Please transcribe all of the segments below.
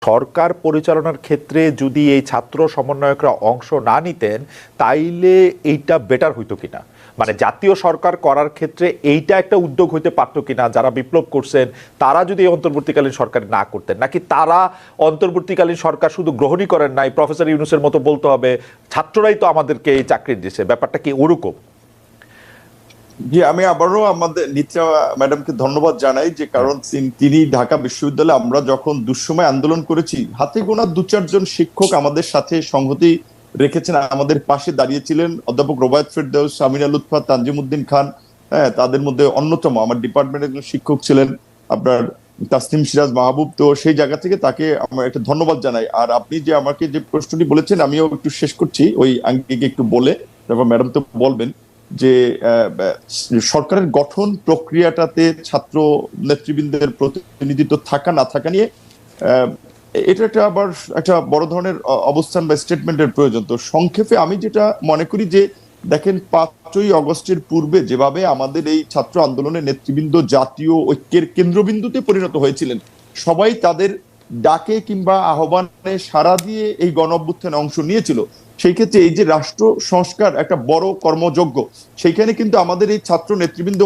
সরকার পরিচালনার ক্ষেত্রে যদি এই ছাত্র সমন্বয়করা অংশ না নিতেন তাইলে এইটা বেটার হইতো কিনা, মানে জাতীয় সরকার করার ক্ষেত্রে এইটা একটা উদ্যোগ হইতে পারতো কিনা, যারা বিপ্লব করছেন তারা যদি অন্তর্বর্তীকালীন সরকার না করতেন, নাকি তারা অন্তর্বর্তীকালীন সরকার শুধু গ্রহণই করেন নাই, প্রফেসর ইউনূসের মতো বলতে হবে ছাত্ররাই তো আমাদেরকে এই চাকরি দিয়েছে, ব্যাপারটা কি ওরকম? জি, আমি আবারও আমাদের নিত্রা ম্যাডামকে ধন্যবাদ জানাই, যে কারণ তিনি ঢাকা বিশ্ববিদ্যালয়ে আমরা যখন দুঃসময় আন্দোলন করেছি, হাতে গোনা দু চারজন শিক্ষক আমাদের সাথে সংহতি রেখেছেন, আমাদের পাশে দাঁড়িয়েছিলেন। অধ্যাপক রোবায়েত ফেরদৌস, আমিনা লুৎফা, তানজিমউদ্দিন খান, হ্যাঁ, তাদের মধ্যে অন্যতম আমার ডিপার্টমেন্টের একজন শিক্ষক ছিলেন আপনার তাসনিম সিরাজ মাহবুব। তো সেই জায়গা থেকে তাকে আমরা একটা ধন্যবাদ জানাই। আর আপনি যে আমাকে যে প্রশ্নটি বলেছেন, আমিও একটু শেষ করছি ওই আঙ্গিকে একটু বলে, তারপর ম্যাডাম তো বলবেন যে সরকারের গঠন প্রক্রিয়াটাতে ছাত্র নেতৃবৃন্দের প্রতিনিধিত্ব থাকা না থাকা নিয়ে এটা একটা আবার একটা বড় ধরনের অবস্থান বা স্টেটমেন্টের প্রয়োজন। তো সংক্ষেপে আমি যেটা মনে করি যে দেখেন, 5ই অগস্টের পূর্বে যেভাবে আমাদের এই ছাত্র আন্দোলনের নেতৃবৃন্দ জাতীয় ঐক্যের কেন্দ্রবিন্দুতে পরিণত হয়েছিলেন, সবাই তাদের ডাকে কিংবা আহ্বানে সাড়া দিয়ে এই গণ অভ্যুত্থানে অংশ নিয়েছিল। সেই ক্ষেত্রে এই যে রাষ্ট্র সংস্কার একটা বড় কর্মযজ্ঞ, সেইখানে কিন্তু আমাদের এই ছাত্র নেতৃবৃন্দ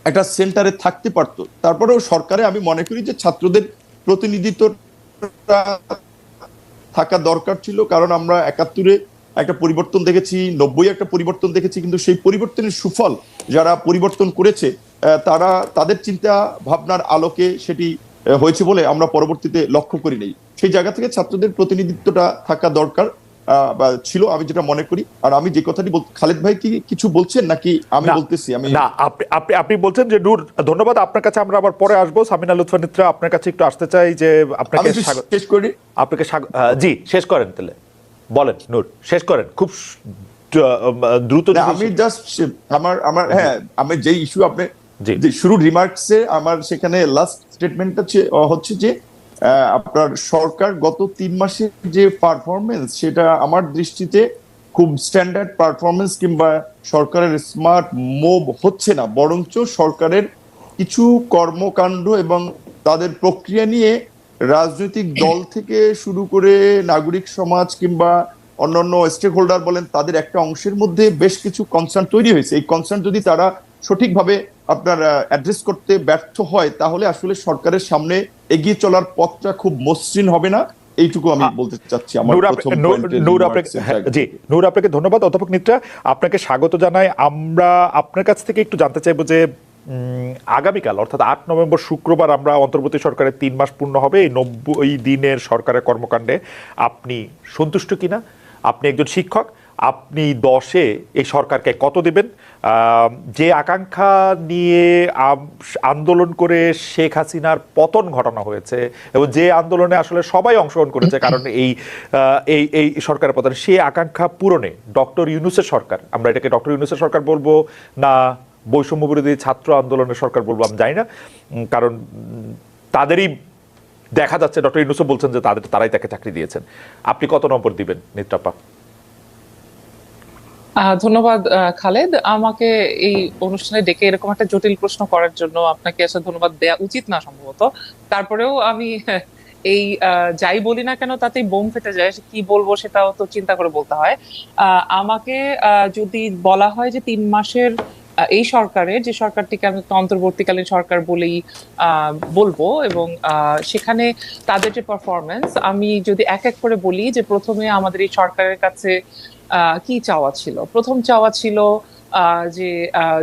একটা সেন্টারে থাকতে পারতো। তারপরেও সরকারে আমি মনে করি যে ছাত্রদের প্রতিনিধিত্ব থাকা দরকার ছিল, কারণ আমরা 71-এ একটা পরিবর্তন দেখেছি, 90-এ একটা পরিবর্তন দেখেছি, কিন্তু সেই পরিবর্তনের সুফল যারা পরিবর্তন করেছে তারা তাদের চিন্তা ভাবনার আলোকে সেটি হয়েছে বলে আমরা পরবর্তীতে লক্ষ্য করি নাই। সেই জায়গা থেকে ছাত্রদের প্রতিনিধিত্বটা থাকা দরকার বা ছিল, আমি যেটা মনে করি। আর আমি যে কথাটি খালেদ ভাই কি কিছু বলছেন নাকি আমি বলতেছি? আমি না, আপনি বলছেন যে নূর, ধন্যবাদ আপনার কাছে, আমরা আবার পরে আসবো। সামিনা লুৎফা নিত্রা, আপনার কাছে একটু আসতে চাই যে আপনাকে শেষ করি। আপনাকে জি শেষ করেন, তাহলে বলেন নূর, শেষ করেন খুব দ্রুত। আমি জাস্ট আমার হ্যাঁ, আমি যে ইস্যু আপনি জি শুরুর রিমার্কসে আমার সেখানে লাস্ট স্টেটমেন্টটা হচ্ছে যে আপনার সরকার গত 3 মাসের যে পারফরমেন্স, সেটা আমার দৃষ্টিতে খুব স্ট্যান্ডার্ড পারফরমেন্স কিংবা সরকারের স্মার্ট মুভ হচ্ছে না, বরঞ্চ সরকারের কিছু কর্মকাণ্ড এবং তাদের প্রক্রিয়া নিয়ে রাজনৈতিক দল থেকে শুরু করে নাগরিক সমাজ কিংবা অন্যান্য স্টেক হোল্ডার বলেন, তাদের একটা অংশের মধ্যে বেশ কিছু কনসার্ন তৈরি হয়েছে। এই কনসার্ন যদি তারা সঠিকভাবে আপনার অ্যাড্রেস করতে ব্যর্থ হয়, তাহলে আসলে সরকারের সামনে এগিয়ে চলার পথটা খুব মসৃণ হবে না। এইটুকু আমি বলতে চাচ্ছি আমার প্রথম পয়েন্টে। জি নূর, আপনাকে ধন্যবাদ। অধ্যাপক নিত্রা, আপনাকে স্বাগত জানাই। আমরা আপনার কাছ থেকে একটু জানতে চাইবো যে আগামীকাল অর্থাৎ 8 নভেম্বর শুক্রবার আমরা অন্তর্বর্তী সরকারের 3 মাস পূর্ণ হবে। এই 90 দিনের সরকারের কর্মকাণ্ডে আপনি সন্তুষ্ট কিনা? আপনি একজন শিক্ষক, আপনি 10-এ এই সরকারকে কত দেবেন? যে আকাঙ্ক্ষা নিয়ে আন্দোলন করে শেখ হাসিনার পতন ঘটানো হয়েছে এবং যে আন্দোলনে আসলে সবাই অংশগ্রহণ করেছে, কারণ এই এই সরকারের পতন, সেই আকাঙ্ক্ষা পূরণে ডক্টর ইউনূসের সরকার, আমরা এটাকে ডক্টর ইউনূসের সরকার বলবো না বৈষম্য বিরোধী ছাত্র আন্দোলনের সরকার বলবো আমি জানি না, কারণ তাদেরই দেখা যাচ্ছে, ডক্টর ইউনূসও বলছেন যে তারাই তাকে চাকরি দিয়েছেন। আপনি কত নম্বর দিবেন নিত্রাপা? ধন্যবাদ খালেদ, আমাকে এই অনুষ্ঠানে ডেকে এরকম একটা জটিল প্রশ্ন করার জন্য। আপনাকে আসলে ধন্যবাদ দেয়া উচিত না সম্ভবত, তারপরেও আমি এই যাই বলি না কেন তাতেই বোম ফেটে যায়, কি বলবো সেটাও তো চিন্তা করে বলতে হয়। আমাকে যদি বলা হয় যে 3 মাসের এই সরকারের, যে সরকারটিকে আমি একটা অন্তর্বর্তীকালীন সরকার বলেই বলবো, এবং সেখানে তাদের যে পারফরমেন্স, আমি যদি এক এক করে বলি যে প্রথমে আমাদের এই সরকারের কাছে কি চাওয়া ছিল। প্রথম চাওয়া ছিল যে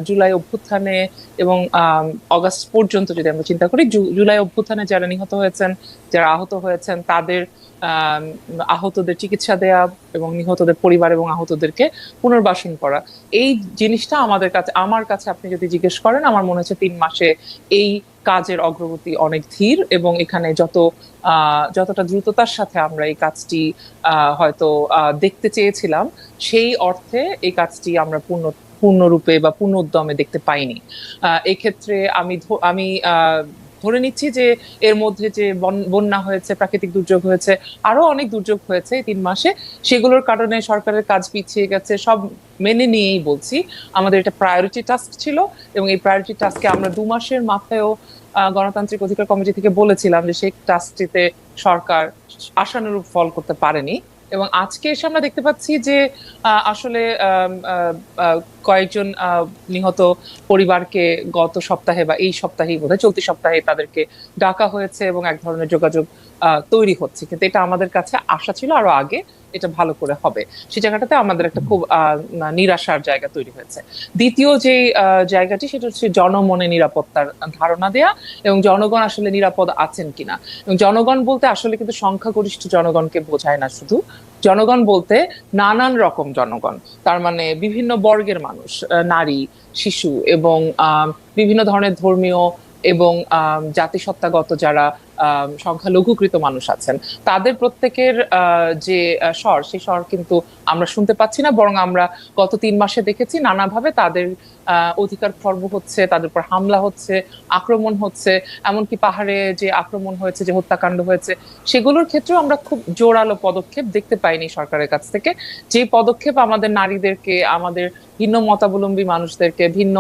জুলাই অভ্যুত্থানে এবং অগাস্ট পর্যন্ত যদি আমরা চিন্তা করি, জুলাই অভ্যুত্থানে যারা নিহত হয়েছেন, যারা আহত হয়েছেন, তাদের আহতদের চিকিৎসা দেয়া এবং নিহতদের পরিবার এবং আহতদেরকে পুনর্বাসন করা, এই জিনিসটা আমার কাছে আপনি যদি জিজ্ঞেস করেন, আমার মনে হচ্ছে 3 মাসে এই কাজের অগ্রগতি অনেক ধীর, এবং এখানে যতটা দ্রুততার সাথে আমরা এই কাজটি হয়তো দেখতে চেয়েছিলাম, সেই অর্থে এই কাজটি আমরা পূর্ণরূপে বা পূর্ণ উদ্যমে দেখতে পাইনি। এক্ষেত্রে আমি ধরে নিচ্ছি যে এর মধ্যে যে বন্যা হয়েছে, প্রাকৃতিক দুর্যোগ হয়েছে, আরো অনেক দুর্যোগ হয়েছে 3 মাসে, সেগুলোর কারণে সরকারের কাজ পিছিয়ে গেছে, সব মেনে নিয়েই বলছি আমাদের এটা প্রায়োরিটি টাস্ক ছিল, এবং এই প্রায়োরিটি টাস্কে আমরা 2 মাসের মাথায়ও গণতান্ত্রিক অধিকার কমিটি থেকে বলেছিলাম যে সেই টাস্কটিতে সরকার আশানুরূপ ফল করতে পারেনি। এবং আজকে এসে আমরা দেখতে পাচ্ছি যে আসলে কয়েকজন নিহত পরিবারকে গত সপ্তাহে বা এই সপ্তাহেই বোধহয় চলতি সপ্তাহে তাদেরকে ডাকা হয়েছে এবং এক ধরনের যোগাযোগ তৈরি হচ্ছে, কিন্তু এটা আমাদের কাছে আশা ছিল আরো আগে এটা ভালো করে হবে। সেই জায়গাটাতে আমাদের একটা খুব নিরাশার জায়গা তৈরি হয়েছে। দ্বিতীয় যে জায়গাটি সেটা হচ্ছে জনমনে নিরাপত্তার ধারণা দেয়া এবং জনগণ আসলে নিরাপদ আছেন কিনা। এবং জনগণ বলতে আসলে কিন্তু সংখ্যাগরিষ্ঠ জনগণকে বোঝায় না শুধু, জনগণ বলতে নানান রকম জনগণ, তার মানে বিভিন্ন বর্গের মানুষ, নারী, শিশু এবং বিভিন্ন ধরনের ধর্মীয় এবং জাতিসত্তাগত যারা সংখ্যালঘুকৃত মানুষ আছেন, তাদের প্রত্যেকের যে স্বর, সেই স্বর কিন্তু আমরা শুনতে পাচ্ছি না, বরং আমরা গত 3 মাসে দেখেছি নানাভাবে তাদের অধিকার খর্ব হচ্ছে, তাদের উপর হামলা হচ্ছে, আক্রমণ হচ্ছে। এমনকি পাহাড়ে যে আক্রমণ হয়েছে, যে হত্যাকাণ্ড হয়েছে, সেগুলোর ক্ষেত্রেও আমরা খুব জোরালো পদক্ষেপ দেখতে পাইনি সরকারের কাছ থেকে। যে পদক্ষেপ আমাদের নারীদেরকে, আমাদের ভিন্ন মতাবলম্বী মানুষদেরকে, ভিন্ন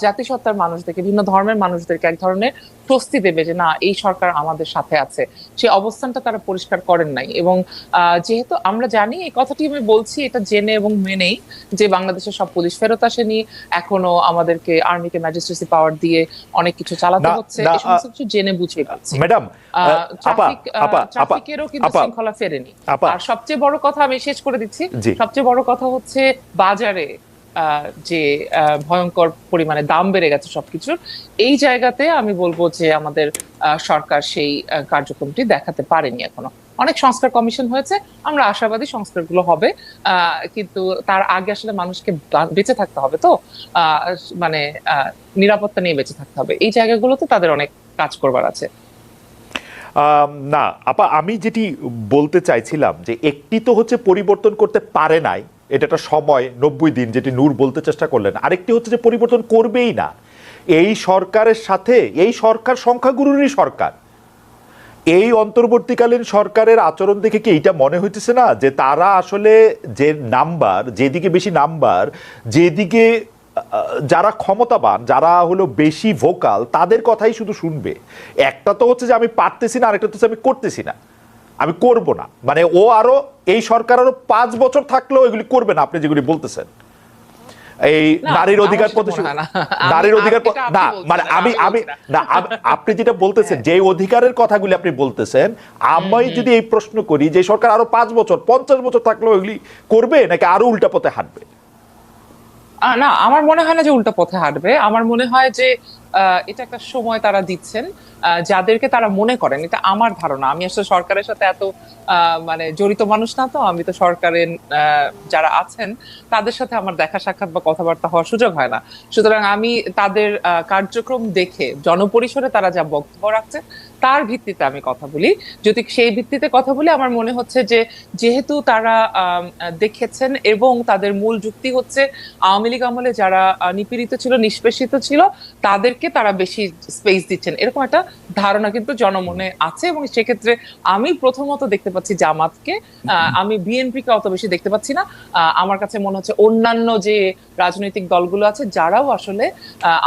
জাতিসত্তার মানুষদেরকে, ভিন্ন ধর্মের মানুষদেরকে এক ধরনের স্বস্তি দেবে যে না, এই সরকার আমাদের সাথে আছে, সেই অবস্থানটা তারা পরিষ্কার করেন নাই। এবং যেহেতু আমরা জানি, এই কথাটি আমি বলছি এটা জেনে এবং মেনেই, যে বাংলাদেশের সব পুলিশ ফেরত আসেনি, এখনো আমাদেরকে আর্মিকে ম্যাজিস্ট্রেসি পাওয়ার দিয়ে অনেক কিছু চালাতে হচ্ছে, এই সমস্ত কিছু জেনে বুঝে পাচ্ছি। ম্যাডাম, ট্রাফিকেরও কিন্তু শৃঙ্খলা ফেরেনি। আর সবচেয়ে বড় কথা আমি শেষ করে দিচ্ছি, সবচেয়ে বড় কথা হচ্ছে বাজারে যে ভয়ঙ্কর পরিমাণে দাম বেড়ে গেছে সবকিছুর, এই জায়গাতে আমি বলবো যে আমাদের সরকার সেই কার্যক্রমটি দেখাতে পারেনি এখনো। অনেক সংস্কার কমিশন হয়েছে, আমরা আশাবাদী সংস্কারগুলো হবে, কিন্তু তার আগে আসলে মানুষকে বেঁচে থাকতে হবে, তো মানে নিরাপত্তা নিয়ে বেঁচে থাকতে হবে। এই জায়গাগুলোতে তাদের অনেক কাজ করবার আছে। না আপা, আমি যেটি বলতে চাইছিলাম যে একটি তো হচ্ছে পরিবর্তন করতে পারে নাই, এটা একটা সময় 90 দিন যেটি নূর বলতে চেষ্টা করলেন, আরেকটি হচ্ছে যে পরিবর্তন করবেই না। এই সরকারের সাথে, এই সরকার সংখ্যাগুরুরই সরকার, এই অন্তর্বর্তীকালীন সরকারের আচরণ দেখে কি এইটা মনে হইতেছে না যে তারা আসলে যে নাম্বার, যেদিকে বেশি নাম্বার, যেদিকে যারা ক্ষমতাবান, যারা হলো বেশি ভোকাল, তাদের কথাই শুধু শুনবে। একটা তো হচ্ছে যে আমি পারতেছি না, আরেকটা হচ্ছে আমি করতেছি না, আমি করব না, মানে ও আরো, এই সরকার আরো 5 বছর থাকলেও এগুলি করবে না। আপনি যেগুলি বলতেছেন এই নারীর অধিকার নারীর অধিকার না, মানে আপনি যেটা বলতেছেন, যে অধিকারের কথাগুলি আপনি বলতেছেন, আমি যদি এই প্রশ্ন করি যে সরকার আরো 5 বছর 50 বছর থাকলেও এগুলি করবে নাকি আরো উল্টা পথে হাঁটবে? না, আমার মনে হয় না যে উল্টা পথে হাঁটবে। আমার মনে হয় যে এটা একটা সময় তারা দিচ্ছেন যাদেরকে তারা মনে করেন, এটা আমার ধারণা। আমি আসলে সরকারের সাথে এত মানে জড়িত মানুষ না, তো আমি তো সরকারের যারা আছেন তাদের সাথে আমার দেখা সাক্ষাৎ বা কথাবার্তা হওয়ার সুযোগ হয় না। সুতরাং আমি তাদের কার্যক্রম দেখে, জনপরিসরে তারা যা বক্তব্য রাখছে তার ভিত্তিতে আমি কথা বলি। যদি সেই ভিত্তিতে কথা বলি, আমার মনে হচ্ছে যে যেহেতু তারা দেখেছেন এবং তাদের মূল যুক্তি হচ্ছে আওয়ামী লীগ আমলে যারা নিপীড়িত ছিল, নিষ্পেষিত ছিল, তাদেরকে তারা বেশি স্পেস দিচ্ছেন, এরকম একটা ধারণা কিন্তু জনমনে আছে। এবং সেক্ষেত্রে আমি প্রথমত দেখতে পাচ্ছি জামাতকে, আমি বিএনপিকে অত বেশি দেখতে পাচ্ছি না। আমার কাছে মনে হচ্ছে অন্যান্য যে রাজনৈতিক দলগুলো আছে, যারাও আসলে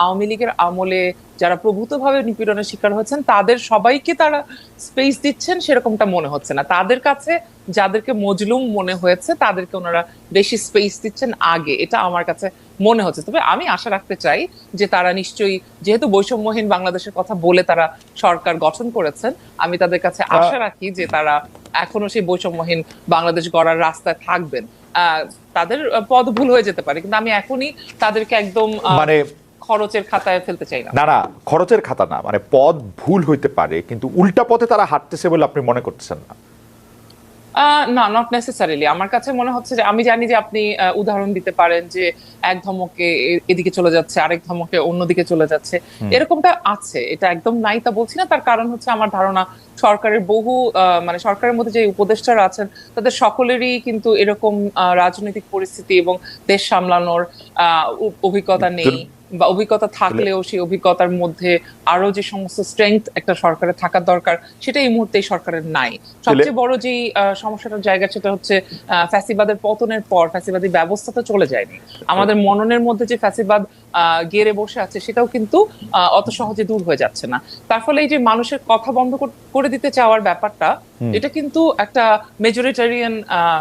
আওয়ামী লীগের আমলে যারা প্রভূতভাবে নিপীড়নের শিকার হয়েছেন, তাদের সবাইকে তারা স্পেস দিচ্ছেন সেরকমটা মনে হচ্ছে না। তাদের কাছে যাদেরকে মজলুম মনে হয়েছে তাদেরকে ওনারা বেশি স্পেস দিচ্ছেন আগে, এটা আমার কাছে মনে হচ্ছে। তবে আমি আশা রাখতে চাই যে তারা নিশ্চয়ই, যেহেতু বৈষম্যহীন বাংলাদেশের কথা বলে তারা সরকার গঠন করেছেন, আমি তাদের কাছে আশা রাখি যে তারা এখনো সেই বৈষম্যহীন বাংলাদেশ গড়ার রাস্তায় থাকবেন। তাদের পদ ভুল হয়ে যেতে পারে, কিন্তু আমি এখনই তাদেরকে একদম মানে খরচের খাতায় ফেলতে চাই না। না, খরচের খাতা না, মানে পদ ভুল হইতে পারে, কিন্তু উল্টা পথে তারা হাঁটতেছে বলে আপনি মনে করতেছেন না? না, নট নেসেসারিলি। আমার কাছে মনে হচ্ছে যে, আমি জানি যে আপনি উদাহরণ দিতে পারেন যে এক ধমকে এদিকে চলে যাচ্ছে, আরেক ধমকে অন্যদিকে চলে যাচ্ছে, এরকমটা আছে, এটা একদম নাই তা বলছি না। তার কারণ হচ্ছে আমার ধারণা সরকারের বহু মানে সরকারের মধ্যে যে উপদেষ্টারা আছেন তাদের সকলেরই কিন্তু এরকম রাজনৈতিক পরিস্থিতি এবং দেশ সামলানোর অভিজ্ঞতা নেই, বা অভিজ্ঞতা থাকলেও সেই অভিজ্ঞতার মধ্যে আরো যে সমস্ত স্ট্রেংথ একটা সরকারের থাকার দরকার, সেটা এই মুহূর্তে সরকারের নাই। সবচেয়ে বড় যে সমস্যাটার জায়গা, সেটা হচ্ছে ফ্যাসিবাদের পতনের পর ফ্যাসিবাদী ব্যবস্থা তো চলে যায়নি, আমাদের মননের মধ্যে যে ফ্যাসিবাদ গেড়ে বসে আছে, সেটাও কিন্তু অত সহজে দূর হয়ে যাচ্ছে না। তার ফলে এই যে মানুষের কথা বন্ধ করে দিতে চাওয়ার ব্যাপারটা, এটা কিন্তু একটা মেজরিটারিয়ান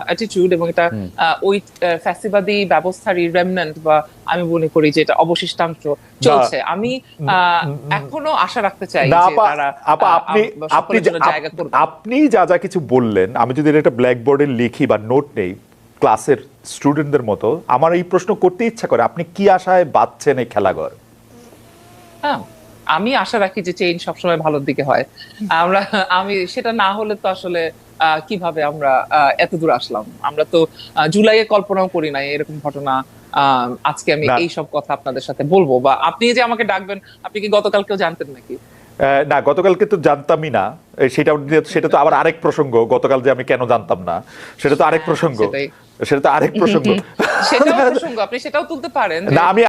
অ্যাটিটিউড, এবং এটা ওই ফ্যাসিবাদী ব্যবস্থারই রেমন্যান্ট, বা আমি মনে করি যে এটা অবশিষ্টাংশ চলছে। আমি এখনো আশা রাখতে চাই না যে আপা, তারা আপা আপনি আপনি সকলের জন্য জায়গা করবে। আপনি যা যা কিছু বললেন, আমি যদি একটা ব্ল্যাকবোর্ডে লিখি বা নোট নেই ক্লাসের স্টুডেন্টদের মতো, আমার এই প্রশ্ন করতে ইচ্ছা করে, আপনি কি আশায় বাঁচছেন এই খেলাঘর? হ্যাঁ, আমি আশা রাখি যে চেইন সবসময় ভালোর দিকে হয়। আমি সেটা না হলে তো আসলে কিভাবে আমরা এত দূর আসলাম? আমরা তো জুলাইয়ে কল্পনাও করি নাই এরকম ঘটনা আজকে আমি না। এইসব কথা আপনাদের সাথে বলবো, বা আপনি যে আমাকে ডাকবেন, আপনি কি গতকালকেও জানতেন নাকি? না, গতকালকে তো জানতামই না। সেটা তো আবার আরেক প্রসঙ্গ। গতকাল যে আমি কেন জানতাম না সেটা তো আরেক প্রসঙ্গ। সেটাই। সেটা তো আরেক প্রসঙ্গ। সেটাও প্রসঙ্গ, আপনি সেটাও তুলতে পারেন। না, আমি